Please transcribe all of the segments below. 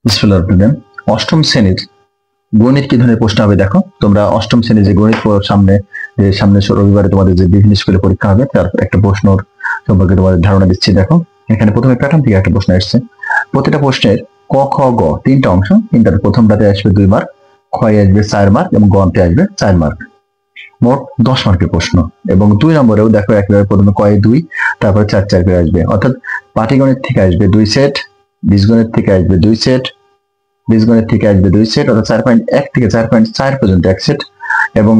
বিসমিল্লাহির রহমানির রহিম। অষ্টম শ্রেণীর গণিত কি ধরনের প্রশ্ন হবে দেখো। তোমরা অষ্টম শ্রেণীর যে গণিত সামনে রবিবারে তোমাদের যে বিভিন্ন স্কুলে পরীক্ষা হবে তার একটা প্রশ্ন সম্পর্কে তোমাদের ধারণা দিচ্ছি। দেখো এখানে প্রথমে প্যাটার্ন থেকে একটা প্রশ্ন এসেছে। প্রতিটা প্রশ্নের ক খ গ তিনটা অংশ, তিনটার প্রথমটাতে আসবে 2 মার্ক, ক্ষয়ে আসবে 4 মার্ক এবং গতে আসবে 4 মার্ক, মোট 10 মার্কের প্রশ্ন। এবং 2 নম্বরেও দেখো একেবারে প্রথমে কয়ে 2, তারপরে 4 4 করে আসবে, অর্থাৎ পাটিগণিত থেকে আসবে 2 সেট, বীজগণিত থেকে আসবে 2 সেট, বীজগণিত থেকে আসবে 2 সেট, অর্থাৎ 4.1 থেকে 4.4 পর্যন্ত এক সেট, এবং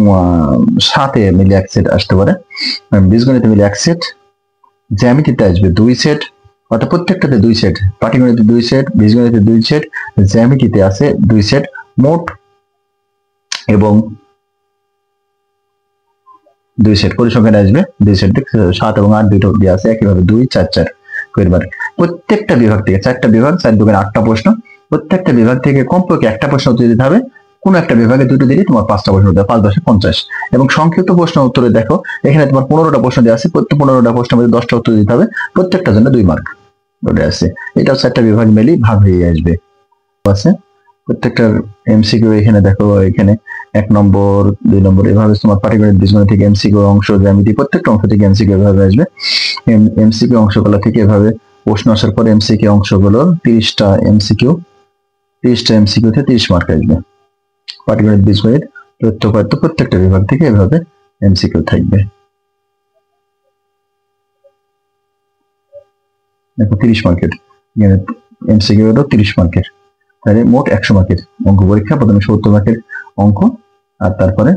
7-এ মিলে এক সেট আসতে পারে। বীজগণিতে মিলে এক সেট, জ্যামিতিতে আসবে 2 সেট, অর্থাৎ প্রত্যেকটাতে 2 সেট, পাটিগণিতে 2 সেট, বীজগণিতে 2 সেট, জ্যামিতিতে আছে 2 সেট মোট, এবং 2 সেট পরিসংখ্যানে আসবে 2 সেট। 7 এবং 8 দুটো দিয়ে আছে, একইভাবে 2 4 4 করে। প্রত্যেকটা বিভাগ থেকে 4টা বিভাগ, 4 দুগুণে 8টা প্রশ্ন, প্রত্যেকটা বিভাগ থেকে কমপক্ষে একটা প্রশ্ন উত্তর দিতে হবে। কোন একটা বিভাগে দুটো দিলে তোমার 5টা প্রশ্ন দেবে, 5 10 50। এবং সংক্ষিপ্ত প্রশ্ন উত্তরে দেখো এখানে তোমার 15টা প্রশ্ন দেওয়া আছে, প্রত্যেক 15টা প্রশ্নের মধ্যে 10টা উত্তর দিতে হবে, প্রত্যেকটার জন্য 2 মার্ক বলে আছে। এটাও 4টা বিভাগ মিলেই ভাগ হয়ে আসবে। আছে প্রত্যেকটার এমসিকিউ এখানে দেখো, এখানে 1 নম্বর 2 নম্বর এভাবে তোমার পাটিগণিত বীজগণিত থেকে এমসিকিউ অংশ, জ্যামিতি প্রত্যেকটা অংশ থেকে এমসিকিউ এভাবে আসবে। এমসিকিউ অংশগুলো থেকে এভাবে প্রশ্ন আসার পর এমসিকিউ অংশগুলো 30টা এমসিকিউ, 30টা এমসিকিউ তে 30 মার্ক আসবে। পাটিগণিত বীজগণিত তথ্যপাঠ্য প্রত্যেকটা বিভাগ থেকে এভাবে এমসিকিউ থাকবে। দেখো 30 মার্কের এমসিকিউ হলো 30 মার্কের, তাহলে মোট 100 মার্কের অঙ্ক পরীক্ষা। প্রথমে 70 মার্কের অঙ্ক, আর তারপরে